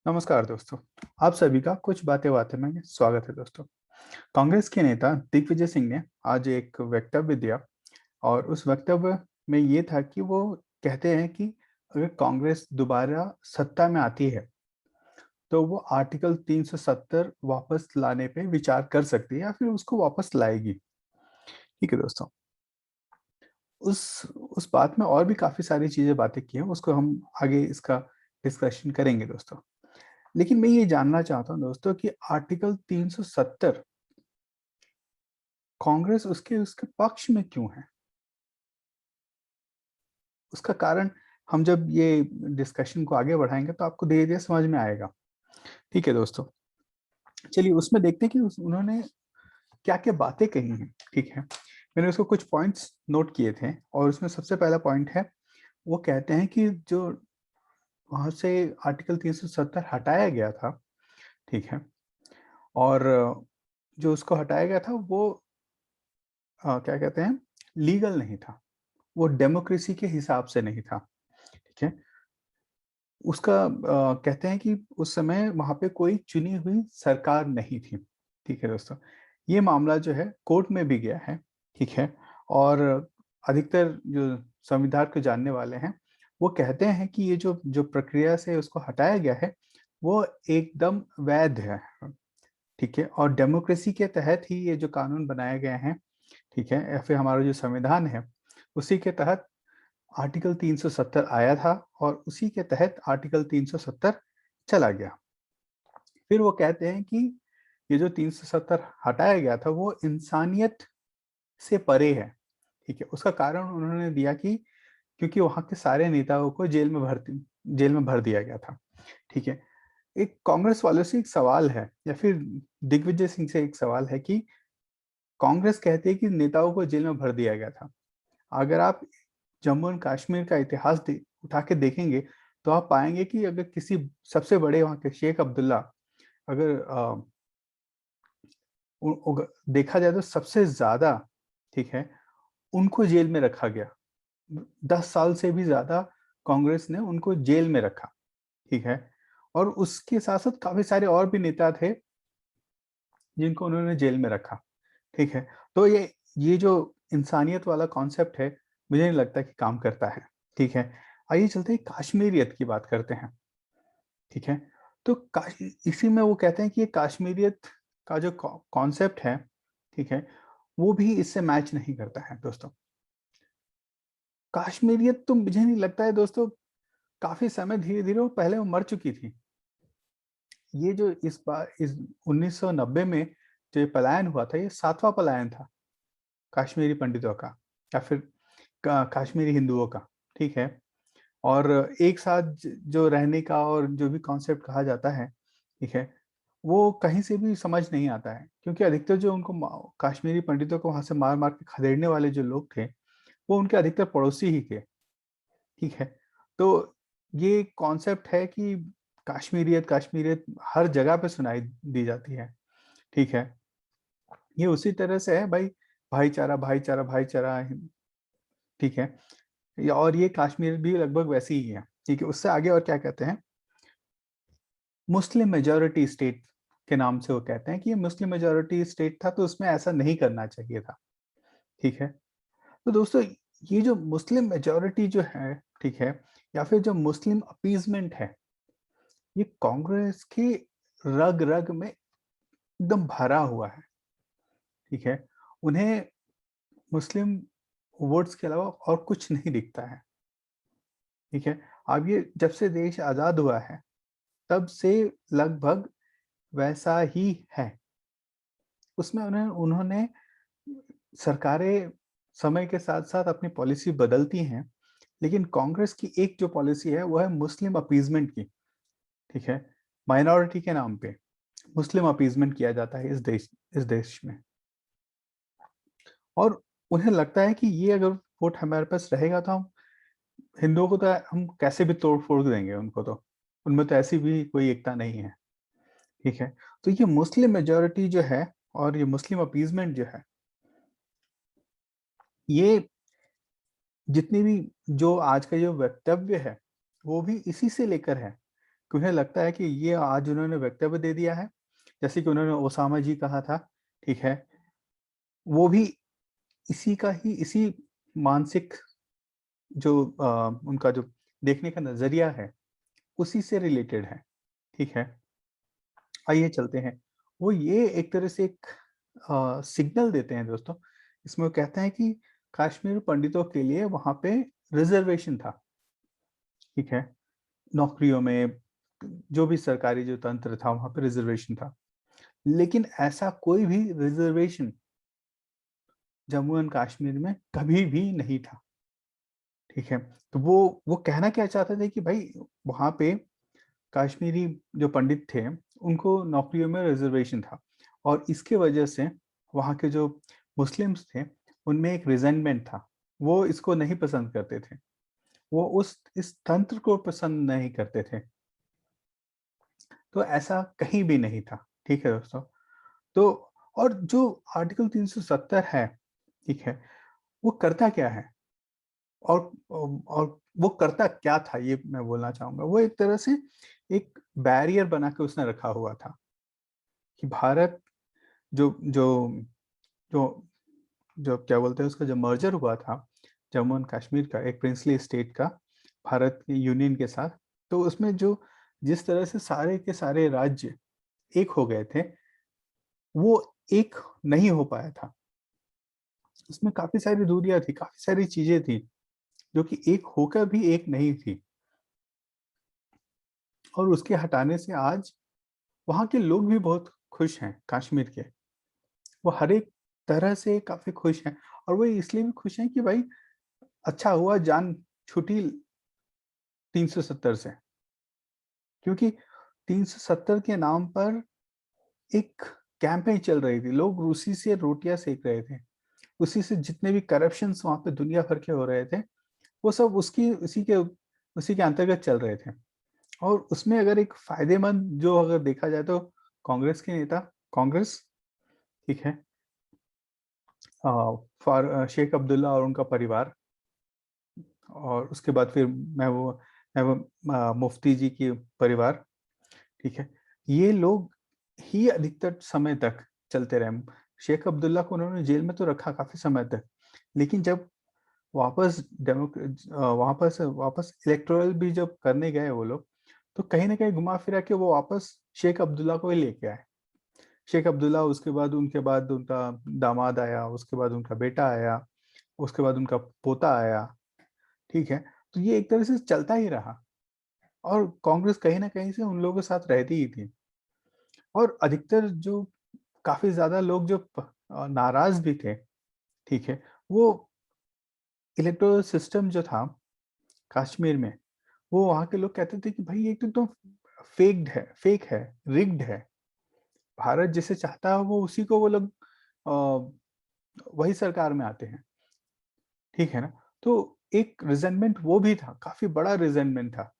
नमस्कार दोस्तों। आप सभी का कुछ बातें बातें में स्वागत है दोस्तों। कांग्रेस के नेता दिग्विजय सिंह ने आज एक वक्तव्य दिया और उस वक्तव्य में ये था कि वो कहते हैं कि अगर कांग्रेस दोबारा सत्ता में आती है तो वो आर्टिकल 370 वापस लाने पे विचार कर सकती है या फिर उसको वापस लाएगी। ठीक है दोस्तों। उस बात में और भी काफी सारी चीजें बातें की हैं, उसको हम आगे इसका डिस्कशन करेंगे दोस्तों। लेकिन मैं ये जानना चाहता हूँ दोस्तों कि आर्टिकल 370 कांग्रेस उसके उसके पक्ष में क्यों है? उसका कारण हम जब ये डिस्कशन को आगे बढ़ाएंगे तो आपको धीरे धीरे समझ में आएगा। ठीक है दोस्तों। चलिए उसमें देखते हैं कि उन्होंने क्या क्या बातें कही हैं। ठीक है, मैंने उसको कुछ पॉइंट्स नोट किए थे और उसमें सबसे पहला पॉइंट है, वो कहते हैं कि जो वहां से आर्टिकल 370 हटाया गया था, ठीक है, और जो उसको हटाया गया था वो क्या कहते हैं, लीगल नहीं था, वो डेमोक्रेसी के हिसाब से नहीं था। ठीक है, उसका कहते हैं कि उस समय वहां पे कोई चुनी हुई सरकार नहीं थी। ठीक है दोस्तों, ये मामला जो है कोर्ट में भी गया है। ठीक है, और अधिकतर जो संविधान को जानने वाले हैं वो कहते हैं कि ये जो जो प्रक्रिया से उसको हटाया गया है वो एकदम वैध है। ठीक है, और डेमोक्रेसी के तहत ही ये जो कानून बनाए गए हैं, ठीक है, या फिर हमारा जो संविधान है उसी के तहत आर्टिकल 370 आया था और उसी के तहत आर्टिकल 370 चला गया। फिर वो कहते हैं कि ये जो 370 हटाया गया था वो इंसानियत से परे है। ठीक है, उसका कारण उन्होंने दिया कि क्योंकि वहां के सारे नेताओं को जेल में भर दिया गया था। ठीक है, एक कांग्रेस वालों से एक सवाल है या फिर दिग्विजय सिंह से एक सवाल है कि कांग्रेस कहती है कि नेताओं को जेल में भर दिया गया था। अगर आप जम्मू एंड कश्मीर का इतिहास उठा के देखेंगे तो आप पाएंगे कि अगर किसी सबसे बड़े वहां के शेख अब्दुल्ला, अगर देखा जाए तो सबसे ज्यादा, ठीक है, उनको जेल में रखा गया। 10 साल से भी ज्यादा कांग्रेस ने उनको जेल में रखा। ठीक है, और उसके साथ साथ काफी सारे और भी नेता थे जिनको उन्होंने जेल में रखा। ठीक है, तो ये जो इंसानियत वाला कॉन्सेप्ट है मुझे नहीं लगता कि काम करता है। ठीक है, आइए चलते हैं कश्मीरियत की बात करते हैं। ठीक है, तो इसी में वो कहते हैं कि ये कश्मीरियत का जो कॉन्सेप्ट है, ठीक है, वो भी इससे मैच नहीं करता है दोस्तों। कश्मीरियत तो मुझे नहीं लगता है दोस्तों, काफी समय धीरे धीरे वो पहले वो मर चुकी थी। ये जो इस बार इस 1990 में जो ये पलायन हुआ था ये सातवां पलायन था कश्मीरी पंडितों का या फिर कश्मीरी हिंदुओं का। ठीक है, और एक साथ जो रहने का और जो भी कॉन्सेप्ट कहा जाता है, ठीक है, वो कहीं से भी समझ नहीं आता है क्योंकि अधिकतर जो उनको कश्मीरी पंडितों को वहां से मार मार के खदेड़ने वाले जो लोग थे वो उनके अधिकतर पड़ोसी ही थे। ठीक है, तो ये कॉन्सेप्ट है कि कश्मीरियत कश्मीरियत हर जगह पे सुनाई दी जाती है। ठीक है, ये उसी तरह से है भाई, भाईचारा भाईचारा भाईचारा। ठीक है, और ये कश्मीर भी लगभग वैसी ही है। ठीक है, उससे आगे और क्या कहते हैं, मुस्लिम मेजोरिटी स्टेट के नाम से वो कहते हैं कि ये मुस्लिम मेजोरिटी स्टेट था तो उसमें ऐसा नहीं करना चाहिए था। ठीक है, तो दोस्तों ये जो मुस्लिम मेजोरिटी जो है, ठीक है, या फिर जो मुस्लिम अपीजमेंट है, ये कांग्रेस के रग रग में एकदम भरा हुआ है। ठीक है, उन्हें मुस्लिम वोट्स के अलावा और कुछ नहीं दिखता है। ठीक है, अब ये जब से देश आजाद हुआ है तब से लगभग वैसा ही है। उसमें उन्हें उन्होंने सरकारें समय के साथ साथ अपनी पॉलिसी बदलती हैं, लेकिन कांग्रेस की एक जो पॉलिसी है वो है मुस्लिम अपीजमेंट की। ठीक है, माइनॉरिटी के नाम पे मुस्लिम अपीजमेंट किया जाता है इस देश में। और उन्हें लगता है कि ये अगर वोट हमारे पास रहेगा तो हम हिंदुओं को तो हम कैसे भी तोड़ फोड़ देंगे उनको, तो उनमें तो ऐसी भी कोई एकता नहीं है। ठीक है, तो ये मुस्लिम मेजोरिटी जो है और ये मुस्लिम अपीजमेंट जो है, ये जितनी भी जो आज का जो वक्तव्य है वो भी इसी से लेकर है कि उन्हें लगता है कि ये आज उन्होंने वक्तव्य दे दिया है, जैसे कि उन्होंने ओसामा जी कहा था, ठीक है? वो भी इसी मानसिक जो उनका जो देखने का नज़रिया है, उसी से रिलेटेड है, ठीक है? आइए चलते हैं। वो ये एक तरह से एक सिग्नल देते हैं दोस्तों, इसमें वो कहते हैं कि कश्मीर पंडितों के लिए वहाँ पे रिज़र्वेशन था, ठीक है? नौकरियों में, जो भी सरकारी जो तंत्र था वहाँ पे रिज़र्वेशन था। लेकिन ऐसा कोई भी रिज़र्वेशन जम्मू एंड कश्मीर में कभी भी नहीं था, ठीक है? तो वो कहना क्या चाहते थे कि भाई वहाँ पे कश्मीरी जो पंडित थे, उनको नौकरियों में रिज़र्वेशन था और इसके वजह से वहाँ के जो मुस्लिम्स थे, उनमें एक रिज़ेंटमेंट था। वो इसको नहीं पसंद करते थे। वो इस तंत्र को पसंद नहीं करते थे। तो ऐसा कहीं भी नहीं था, ठीक है दोस्तों? तो और जो आर्टिकल 370 है, ठीक है? वो करता क्या है? और वो करता क्या था, ये मैं बोलना चाहूँगा। वो एक तरह से एक बैरियर बना के उसने रखा हुआ था कि भारत जो जो जो जो क्या बोलते हैं उसका जो मर्जर हुआ था, जम्मू एंड कश्मीर का एक प्रिंसली स्टेट का भारत के यूनियन के साथ, तो उसमें जो जिस तरह से सारे के सारे राज्य एक हो गए थे, वो एक नहीं हो पाया था। उसमें काफ़ी सारी दूरियाँ थी, काफ़ी सारी चीज़ें थी, जो कि एक होकर भी एक नहीं थी और उसके हटाने से आज वहाँ के लोग भी बहुत खुश हैं कश्मीर के। वो हर एक तरह से काफ़ी खुश हैं और वो इसलिए भी खुश हैं कि भाई अच्छा हुआ जान छूटी 370 से। क्योंकि 370 के नाम पर एक कैंपेन चल रही थी। लोग उसी से रोटियाँ सेक रहे थे। उसी से जितने भी करप्शंस वहाँ पे दुनिया भर के हो रहे थे, वो सब उसी के अंतर्गत चल रहे थे। और उसमें अगर एक फ़ायदेमंद जो अगर देखा जाए तो कांग्रेस के नेता, कांग्रेस, ठीक है? शेख अब्दुल्ला और उनका परिवार और उसके बाद फिर मुफ्ती जी के परिवार, ठीक है? ये लोग ही अधिकतर समय तक चलते रहे। शेख अब्दुल्ला को उन्होंने जेल में तो रखा काफ़ी समय तक, लेकिन जब वापस इलेक्टोरल भी जब करने गए वो लोग, तो कहीं न कहीं घुमा-फिरा के वो वापस शेख अब्दुल्ला को ही लेके आए। शेख अब्दुल्ला उनके बाद उनका दामाद आया, उसके बाद उनका बेटा आया, उसके बाद उनका पोता आया, ठीक है? तो ये एक तरह से चलता ही रहा और कांग्रेस कहीं न कहीं से उन लोगों के साथ रहती ही थी और अधिकतर जो काफ़ी ज़्यादा लोग जो नाराज़ भी थे, ठीक है? वो इलेक्टोरल सिस्टम जो था कश्मीर में, वो वहाँ के लोग कहते थे कि भाई ये तो एकदम फेक है, रिग्ड है। भारत जिसे चाहता है वो उसी को वो लोग वही सरकार में आते हैं, ठीक है ना? तो एक रिज़ेंटमेंट वो भी था, काफ़ी बड़ा रिज़ेंटमेंट था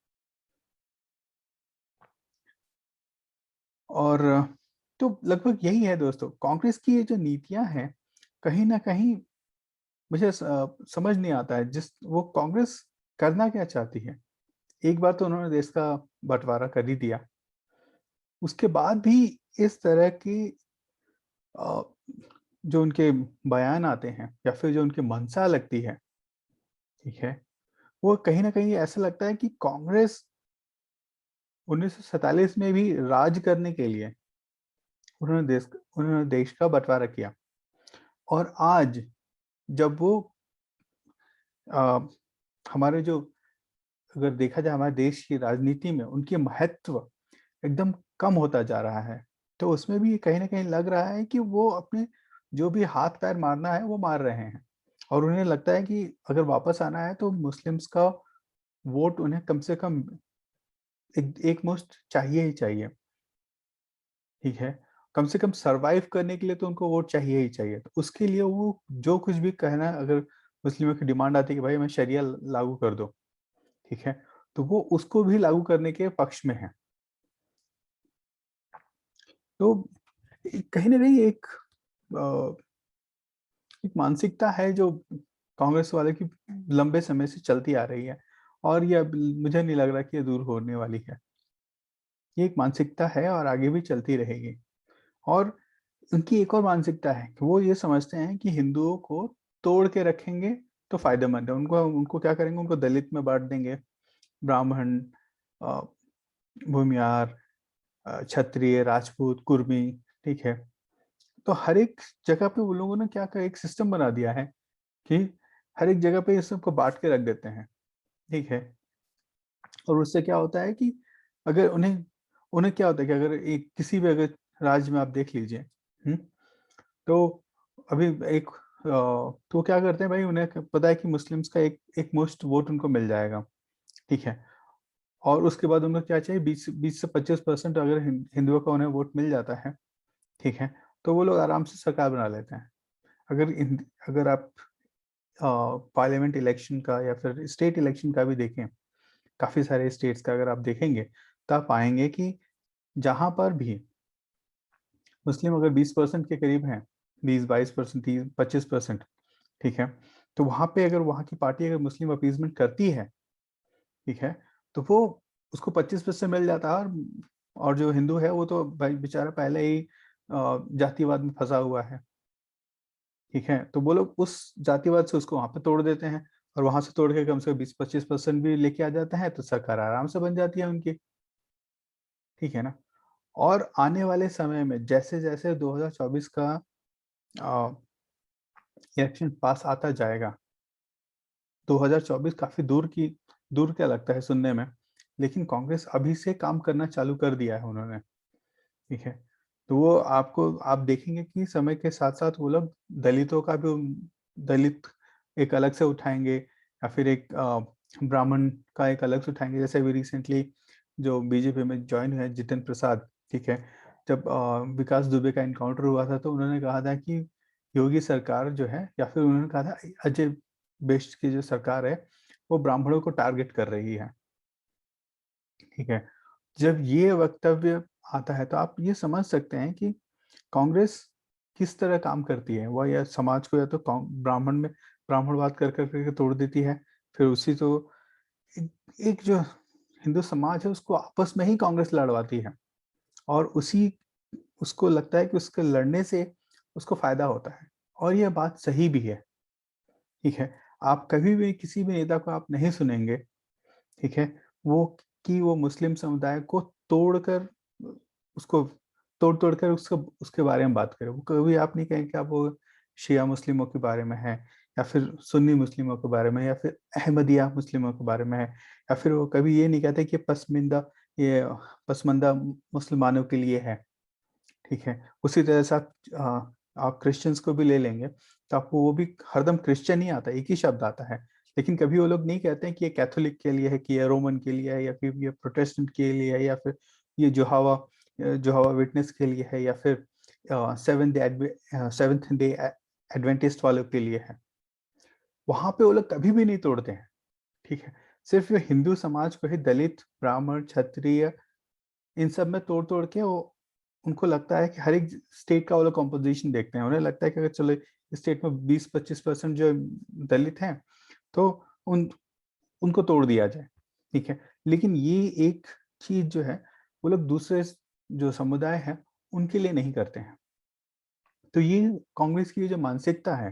और तो लगभग यही है दोस्तों, कांग्रेस की ये जो नीतियाँ हैं, कहीं न कहीं मुझे समझ नहीं आता है वो कांग्रेस करना क्या चाहती है? एक बार तो उन्होंने देश का बँटवारा कर ही दिया। उसके बाद भी इस तरह की अ, जो उनके बयान आते हैं या फिर जो उनकी मंशा लगती है, ठीक है? वो कहीं न कहीं ऐसा लगता है कि कांग्रेस 1947 में भी राज करने के लिए उन्होंने देश का बँटवारा किया और आज जब वो अ, हमारे जो अगर देखा जाए हमारे देश की राजनीति में उनकी महत्व एकदम कम होता जा रहा है। तो उसमें भी कहीं न कहीं लग रहा है कि वो अपने जो भी हाथ-पैर मारना है, वो मार रहे हैं। और उन्हें लगता है कि अगर वापस आना है तो मुस्लिम्स का वोट उन्हें कम से कम एकमुश्त चाहिए ही चाहिए, ठीक है? कम से कम सर्वाइव करने के लिए तो उनको वोट चाहिए ही चाहिए। तो उसके लिए वो जो कुछ भी कहना अगर मुस्लिमों की डिमांड आती है कि भाई हमें शरिया लागू कर दो, ठीक है? तो वो उसको भी लागू करने के पक्ष में हैं। तो कहीं न कहीं अ, एक मानसिकता है जो कांग्रेस वाले की लंबे समय से चलती आ रही है और ये अब मुझे नहीं लग रहा कि ये दूर होने वाली है। ये एक मानसिकता है और आगे भी चलती रहेगी। और उनकी एक और मानसिकता है कि वो ये समझते हैं कि हिंदुओं को तोड़ के रखेंगे तो फायदेमंद है। उनको उनको क्या करेंगे, उनको दलित में बांट देंगे, ब्राह्मण, अ, भूमियार, क्षत्रिय, राजपूत, कुर्मी, ठीक है। तो हर एक जगह पे वो लोगों ने क्या कर एक सिस्टम बना दिया है कि हर एक जगह पे इस सबको बांट के रख देते हैं, ठीक है। और उससे क्या होता है कि अगर उन्हें उन्हें क्या होता है कि अगर एक किसी भी अगर राज्य में आप देख लीजिए, तो अभी एक तो क्या करते हैं भाई, उन्हें पता है कि मुस्लिम्स का एक मुश्त वोट उनको मिल जाएगा, ठीक है। और उसके बाद उनको क्या चाहिए, 20 से 25% अगर हिंदुओं का उन्हें वोट मिल जाता है, ठीक है, तो वो लोग आराम से सरकार बना लेते हैं। अगर आप पार्लियामेंट इलेक्शन का या फिर स्टेट इलेक्शन का भी देखें, काफी सारे स्टेट्स का अगर आप देखेंगे, तो आप पाएंगे कि जहां पर भी मुस्लिम अगर 20% के करीब हैं, 20-22%, 25%, ठीक है, तो वहां पे अगर वहां की पार्टी अगर मुस्लिम अपीजमेंट करती है, ठीक है, तो वो उसको 25% मिल जाता है। और जो हिंदू है वो तो भाई बेचारा पहले ही जातिवाद में फंसा हुआ है, ठीक है। तो वो लोग उस जातिवाद से उसको वहां पे तोड़ देते हैं, और वहां से तोड़ के कम से कम 20-25% भी लेके आ जाते हैं, तो सरकार आराम से बन जाती है उनकी, ठीक है ना। और आने वाले समय में जैसे जैसे 2024 का इलेक्शन पास आता जाएगा, 2024 काफी दूर क्या लगता है सुनने में, लेकिन कांग्रेस अभी से काम करना चालू कर दिया है उन्होंने, ठीक है। तो वो आप देखेंगे कि समय के साथ साथ वो लोग दलितों का भी दलित एक अलग से उठाएंगे, या फिर एक ब्राह्मण का एक अलग से उठाएंगे। जैसे अभी रिसेंटली जो बीजेपी में ज्वाइन हुए हैं जितिन प्रसाद, ठीक है, जब विकास दुबे का इनकाउंटर हुआ था तो उन्होंने कहा था कि योगी सरकार जो है, या फिर उन्होंने कहा था अजय बेस्ट की जो सरकार है वो ब्राह्मणों को टारगेट कर रही है, ठीक है। जब ये वक्तव्य आता है तो आप ये समझ सकते हैं कि कांग्रेस किस तरह काम करती है। वह या समाज को या तो ब्राह्मणवाद कर कर करके तोड़ देती है, फिर उसी तो एक जो हिंदू समाज है उसको आपस में ही कांग्रेस लड़वाती है, और उसको लगता है कि उसके लड़ने से उसको फायदा होता है। और यह बात सही भी है, ठीक है। आप कभी भी किसी भी नेता को आप नहीं सुनेंगे, ठीक है, वो वो मुस्लिम समुदाय को तोड़कर उसको तोड़ तोड़ कर उसको उसके बारे में बात करें। वो कभी आप नहीं कहेंगे कि आप वो शिया मुस्लिमों के बारे में है, या फिर सुन्नी मुस्लिमों के बारे में, या फिर अहमदिया मुस्लिमों के बारे में है, या फिर वो कभी ये नहीं कहते कि ये पसमंदा मुसलमानों के लिए है, ठीक है। उसी तरह से आप क्रिश्चियंस को भी ले लेंगे तो आपको वो भी हरदम क्रिश्चियन ही आता है, एक ही शब्द आता है। लेकिन कभी वो लोग नहीं कहते हैं कि ये कैथोलिक के लिए है, कि ये रोमन के लिए है, या फिर ये प्रोटेस्टेंट के लिए है, या फिर ये जोहावा विटनेस के लिए है, या फिर सेवेंथ डे एडवेंटिस्ट वालों के लिए है। वहां पे वो लोग कभी भी नहीं तोड़ते हैं, ठीक है। सिर्फ ये हिंदू समाज को ही दलित, ब्राह्मण, क्षत्रिय, इन सब में तोड़ तोड़ के वो उनको लगता है कि हर एक स्टेट का वो लोग कॉम्पोजिशन देखते हैं। उन्हें लगता है कि अगर चलो स्टेट में 20-25% जो दलित हैं, तो उन उनको तोड़ दिया जाए, ठीक है। लेकिन ये एक चीज जो है वो लोग दूसरे जो समुदाय है उनके लिए नहीं करते हैं। तो ये कांग्रेस की जो मानसिकता है,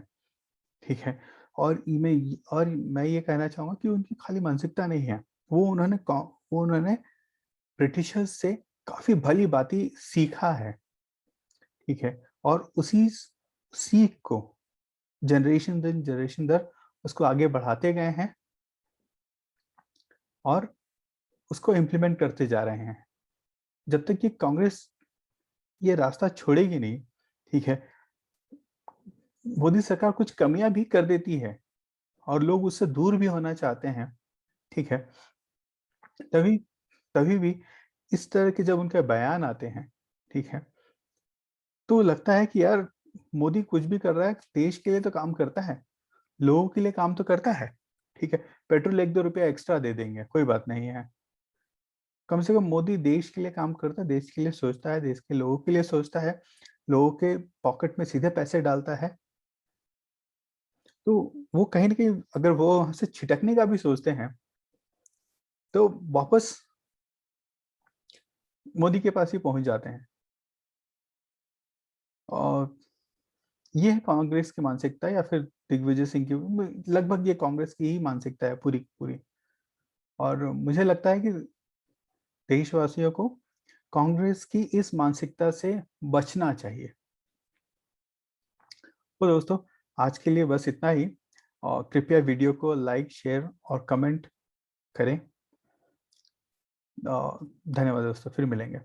ठीक है। और मैं ये कहना चाहूंगा कि उनकी खाली मानसिकता नहीं है, वो उन्होंने ब्रिटिशर्स से काफी भली बाती सीखा है, ठीक है। और उसी सीख को जनरेशन दर उसको आगे बढ़ाते गए हैं, और उसको इम्प्लीमेंट करते जा रहे हैं। जब तक ये कांग्रेस ये रास्ता छोड़ेगी नहीं, ठीक है, मोदी सरकार कुछ कमियां भी कर देती है और लोग उससे दूर भी होना चाहते हैं, ठीक है, तभी तभी भी इस तरह के जब उनके बयान आते हैं, ठीक है, तो लगता है कि यार मोदी कुछ भी कर रहा है देश के लिए तो काम करता है, लोगों के लिए काम तो करता है, ठीक है। पेट्रोल 1-2 रुपया एक्स्ट्रा दे देंगे, कोई बात नहीं है। कम से कम मोदी देश के लिए काम करता है, देश के लिए सोचता है, देश के लोगों के लिए सोचता है, लोगों के पॉकेट में सीधे पैसे डालता है। तो वो कहीं ना कहीं अगर वो हमसे छिटकने का भी सोचते हैं, तो वापस मोदी के पास ही पहुंच जाते हैं। और ये है कांग्रेस की मानसिकता, या फिर दिग्विजय सिंह की, लगभग ये कांग्रेस की ही मानसिकता है पूरी पूरी। और मुझे लगता है कि देशवासियों को कांग्रेस की इस मानसिकता से बचना चाहिए। तो दोस्तों, आज के लिए बस इतना ही। और कृपया वीडियो को लाइक, शेयर और कमेंट करें। धन्यवाद दोस्तों, फिर मिलेंगे।